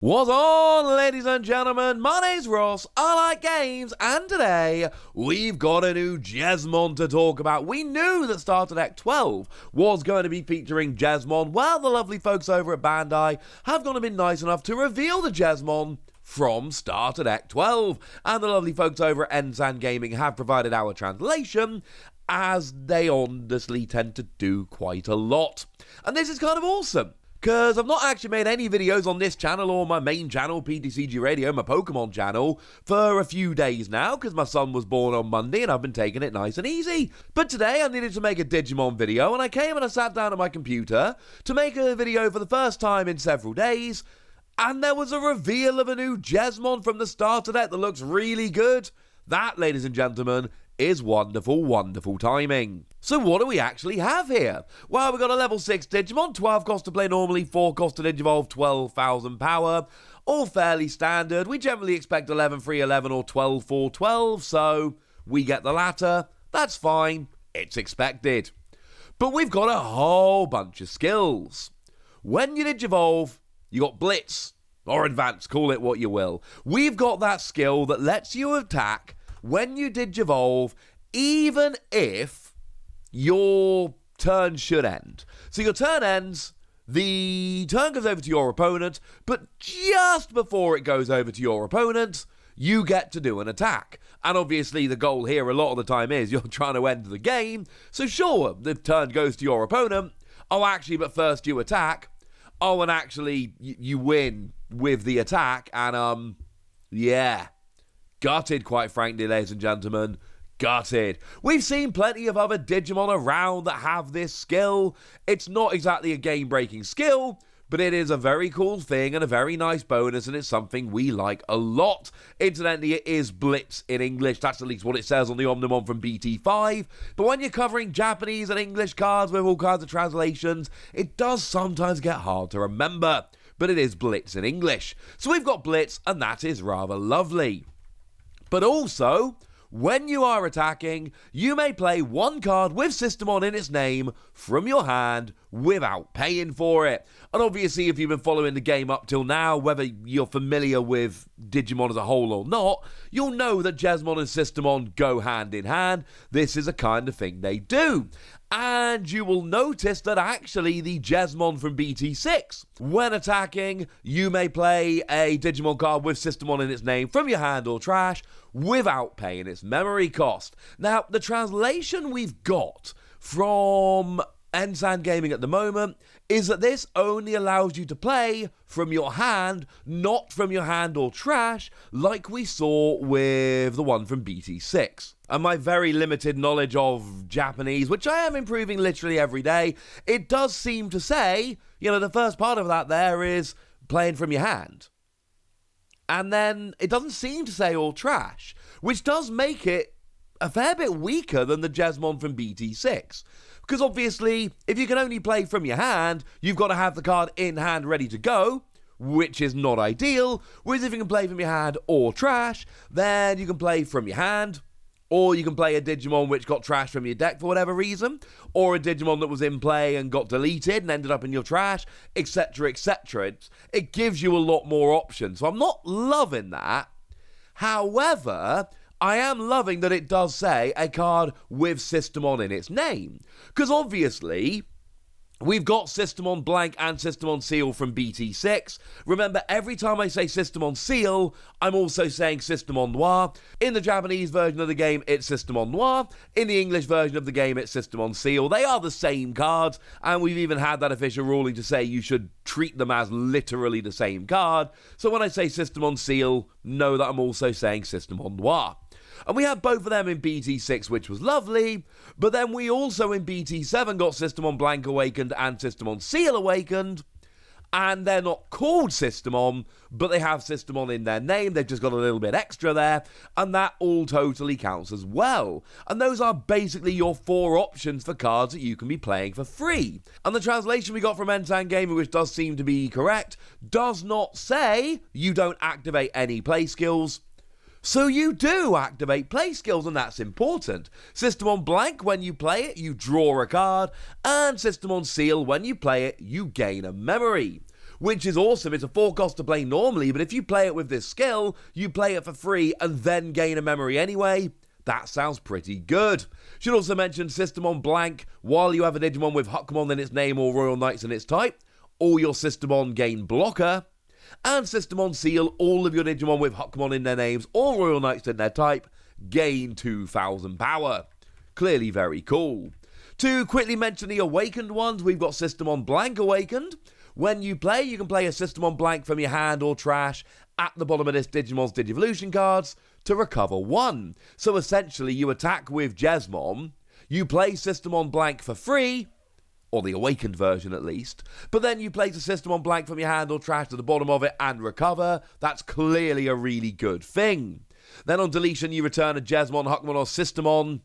What's on, ladies and gentlemen? My name's Ross, I like games, and today we've got a new Jesmon to talk about. We knew that Starter Deck 12 was going to be featuring Jesmon. Well, the lovely folks over at Bandai have gone and been nice enough to reveal the Jesmon from Starter Deck 12, and the lovely folks over at Ensan Gaming have provided our translation, as they honestly tend to do quite a lot. And this is kind of awesome, because I've not actually made any videos on this channel or my main channel, PTCG Radio, my Pokemon channel, for a few days now, because my son was born on Monday and I've been taking it nice and easy. But today I needed to make a Digimon video, and I came and I sat down at my computer to make a video for the first time in several days, and there was a reveal of a new Jesmon from the starter deck that looks really good. That, ladies and gentlemen, is wonderful, wonderful timing. So what do we actually have here? Well, we've got a level 6 Digimon, 12 cost to play normally, 4 cost to Digivolve, 12,000 power. All fairly standard. We generally expect 11-3-11 or 12-4-12, so we get the latter. That's fine. It's expected. But we've got a whole bunch of skills. When you Digivolve, you got Blitz, or Advance, call it what you will. We've got that skill that lets you attack when you Digivolve, even if your turn should end. So your turn ends, the turn goes over to your opponent, but just before it goes over to your opponent, you get to do an attack. And obviously the goal here a lot of the time is you're trying to end the game, so sure, the turn goes to your opponent, oh actually, but first you attack, oh and actually you win with the attack, and yeah. Gutted, quite frankly, ladies and gentlemen. Gutted. We've seen plenty of other Digimon around that have this skill. It's not exactly a game-breaking skill, but it is a very cool thing and a very nice bonus, and it's something we like a lot. Incidentally, it is Blitz in English. That's at least what it says on the Omnimon from BT5. But when you're covering Japanese and English cards with all kinds of translations, it does sometimes get hard to remember. But it is Blitz in English. So we've got Blitz, and that is rather lovely. But also, when you are attacking, you may play one card with Systemon in its name from your hand without paying for it. And obviously, if you've been following the game up till now, whether you're familiar with Digimon as a whole or not, you'll know that Jesmon and Systemon go hand in hand. This is a kind of thing they do. And you will notice that actually the Jesmon from BT6, when attacking, you may play a Digimon card with Systemon in its name from your hand or trash without paying its memory cost. Now, the translation we've got from Ensan Gaming at the moment is that this only allows you to play from your hand, not from your hand or trash, like we saw with the one from BT6. And my very limited knowledge of Japanese, which I am improving literally every day, it does seem to say, the first part of that there is playing from your hand. And then it doesn't seem to say all trash, which does make it a fair bit weaker than the Jesmon from BT6. Because obviously, if you can only play from your hand, you've got to have the card in hand ready to go, which is not ideal. Whereas if you can play from your hand or trash, then you can play from your hand, or you can play a Digimon which got trashed from your deck for whatever reason, or a Digimon that was in play and got deleted and ended up in your trash, etc, etc. It gives you a lot more options. So I'm not loving that. However, I am loving that it does say a card with Systemon in its name. Because obviously, we've got Systemon Blank and Systemon Seal from BT6. Remember, every time I say Systemon Seal, I'm also saying Systemon Noir. In the Japanese version of the game, it's Systemon Noir. In the English version of the game, it's Systemon Seal. They are the same cards, and we've even had that official ruling to say you should treat them as literally the same card. So when I say Systemon Seal, know that I'm also saying Systemon Noir. And we had both of them in BT6, which was lovely, but then we also in BT7 got Systemon Blank Awakened and Systemon Seal Awakened, and they're not called Systemon, but they have Systemon in their name. They've just got a little bit extra there, and that all totally counts as well. And those are basically your 4 options for cards that you can be playing for free. And the translation we got from Ensan Gaming, which does seem to be correct, does not say you don't activate any play skills. So you do activate play skills, and that's important. Systemon Blank, when you play it, you draw a card, and Systemon Seal, when you play it, you gain a memory. which is awesome. It's a 4 cost to play normally, but if you play it with this skill, you play it for free and then gain a memory anyway. That sounds pretty good. Should also mention Systemon blank. While you have a Digimon with Huckmon in its name or Royal Knights in its type, all your Systemon gain blocker. And Systemon seal, all of your Digimon with Huckmon in their names or Royal Knights in their type gain 2,000 power. Clearly very cool. To quickly mention the awakened ones, we've got Systemon blank awakened. When you play, you can play a Systemon blank from your hand or trash at the bottom of this Digimon's Digivolution cards to recover 1. So essentially, you attack with Jesmon, you play Systemon blank for free, or the awakened version at least, but then you place a Systemon blank from your hand or trash to the bottom of it and recover. That's clearly a really good thing. Then on deletion, you return a Jesmon, Huckmon, or Systemon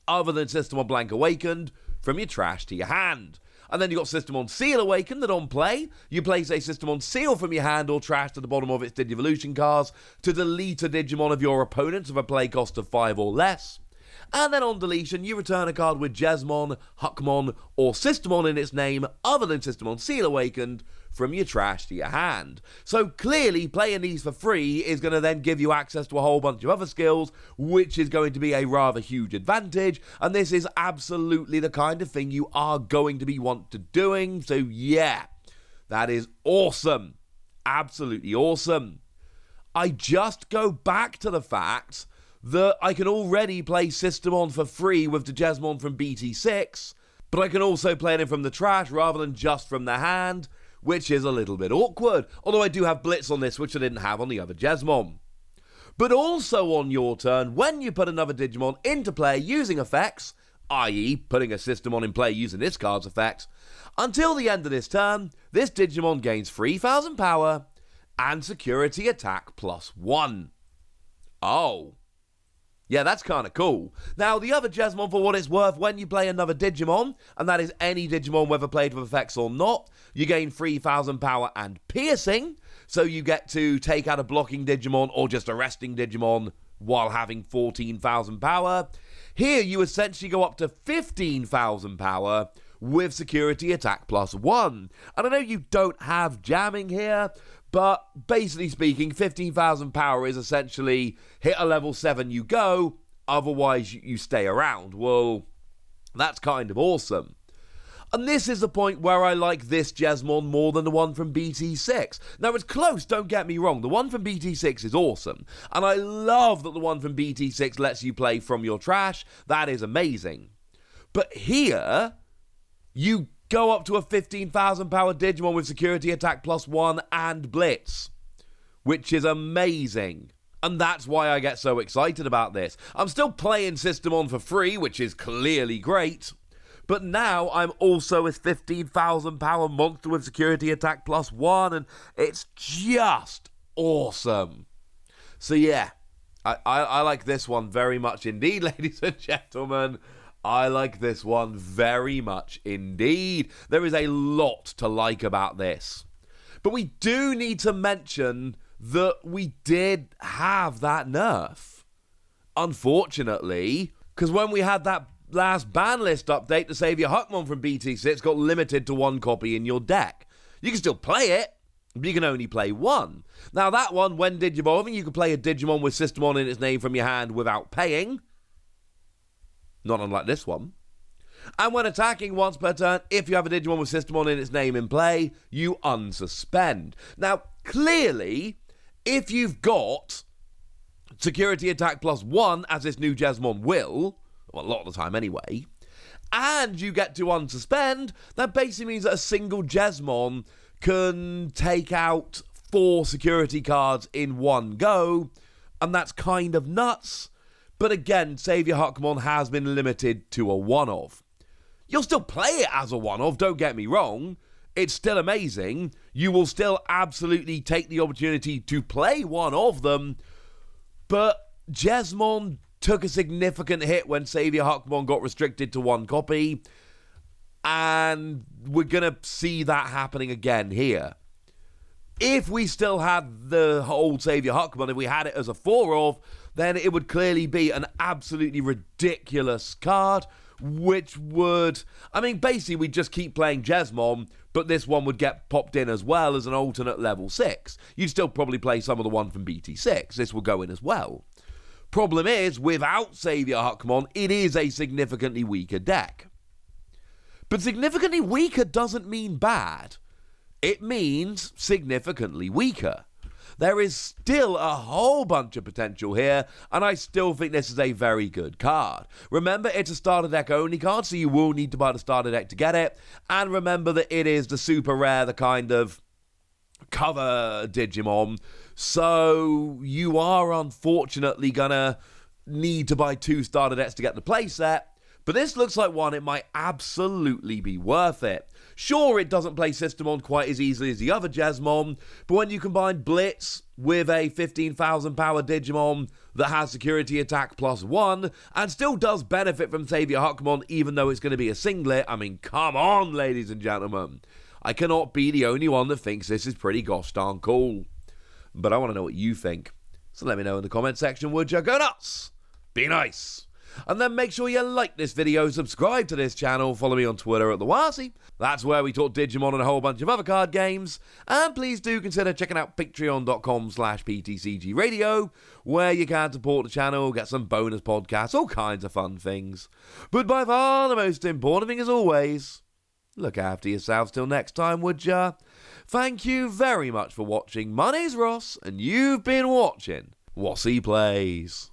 other than Systemon blank awakened from your trash to your hand. And then you've got Systemon seal awakened that on play, you place a Systemon seal from your hand or trash to the bottom of its Digivolution cards to delete a Digimon of your opponents of a play cost of 5 or less. And then on deletion, you return a card with Jesmon, Huckmon, or Systemon in its name other than Systemon seal awakened from your trash to your hand. So clearly, playing these for free is going to then give you access to a whole bunch of other skills, which is going to be a rather huge advantage, and this is absolutely the kind of thing you are going to be doing. So yeah, that is awesome. Absolutely awesome. I just go back to the fact that I can already play Systemon for free with the Jesmon from BT6, but I can also play it from the trash rather than just from the hand, which is a little bit awkward, although I do have Blitz on this, which I didn't have on the other Jesmon. But also on your turn, when you put another Digimon into play using effects, i.e. putting a Systemon in play using this card's effect, until the end of this turn, this Digimon gains 3,000 power and security attack +1. Oh. Yeah, that's kind of cool. Now, the other Jesmon, for what it's worth, when you play another Digimon, and that is any Digimon whether played with effects or not, you gain 3,000 power and piercing, so you get to take out a blocking Digimon or just a resting Digimon while having 14,000 power. Here, you essentially go up to 15,000 power with security attack +1. And I know you don't have jamming here, but basically speaking, 15,000 power is essentially hit a level 7, you go, otherwise you stay around. Well, that's kind of awesome. And this is the point where I like this Jesmon more than the one from BT6. Now, it's close, don't get me wrong. The one from BT6 is awesome. And I love that the one from BT6 lets you play from your trash. That is amazing. But here, you go up to a 15,000 power Digimon with security attack +1 and Blitz, which is amazing. And that's why I get so excited about this. I'm still playing Systemon for free, which is clearly great. But now I'm also a 15,000 power monster with security attack +1, and it's just awesome. So yeah, I like this one very much indeed, ladies and gentlemen. I like this one very much indeed. There is a lot to like about this. But we do need to mention that we did have that nerf. Unfortunately, because when we had that last ban list update, the Saviour Huckmon from BT6 got limited to 1 copy in your deck. You can still play it, but you can only play 1. Now that one, when Digivolving, you can play a Digimon with Systemon in its name from your hand without paying. Not unlike this one. And when attacking once per turn, if you have a Digimon with Systemon in its name in play, you unsuspend. Now, clearly, if you've got security attack +1, as this new Jesmon will, well, a lot of the time anyway, and you get to unsuspend, that basically means that a single Jesmon can take out 4 security cards in one go, and that's kind of nuts. But again, Saviour Huckmon has been limited to a one-of. You'll still play it as a one-of, don't get me wrong. It's still amazing. You will still absolutely take the opportunity to play one of them. But Jesmon took a significant hit when Saviour Huckmon got restricted to 1 copy. And we're going to see that happening again here. If we still had the old Saviour Huckmon, if we had it as a 4-of, then it would clearly be an absolutely ridiculous card, which would, I mean, basically we'd just keep playing Jesmon, but this one would get popped in as well as an alternate level 6. You'd still probably play some of the one from BT6. This will go in as well. Problem is, without Saviour Huckmon, it is a significantly weaker deck. But significantly weaker doesn't mean bad. It means significantly weaker. There is still a whole bunch of potential here, and I still think this is a very good card. Remember, it's a starter deck only card, so you will need to buy the starter deck to get it. And remember that it is the super rare, the kind of cover Digimon. So you are unfortunately gonna need to buy 2 starter decks to get the playset. But this looks like one it might absolutely be worth it. Sure, it doesn't play Systemon quite as easily as the other Jesmon, but when you combine Blitz with a 15,000 power Digimon that has security attack +1 and still does benefit from Saviour Huckmon even though it's going to be a singlet, I mean, come on, ladies and gentlemen. I cannot be the only one that thinks this is pretty gosh darn cool. But I want to know what you think. So let me know in the comment section, would you? Go nuts! Be nice! And then make sure you like this video, subscribe to this channel, follow me on Twitter at TheWarsy. That's where we talk Digimon and a whole bunch of other card games. And please do consider checking out patreon.com/PTCGradio, where you can support the channel, get some bonus podcasts, all kinds of fun things. But by far the most important thing as always, look after yourselves till next time, would ya? Thank you very much for watching. My name's Ross, and you've been watching Wassy Plays.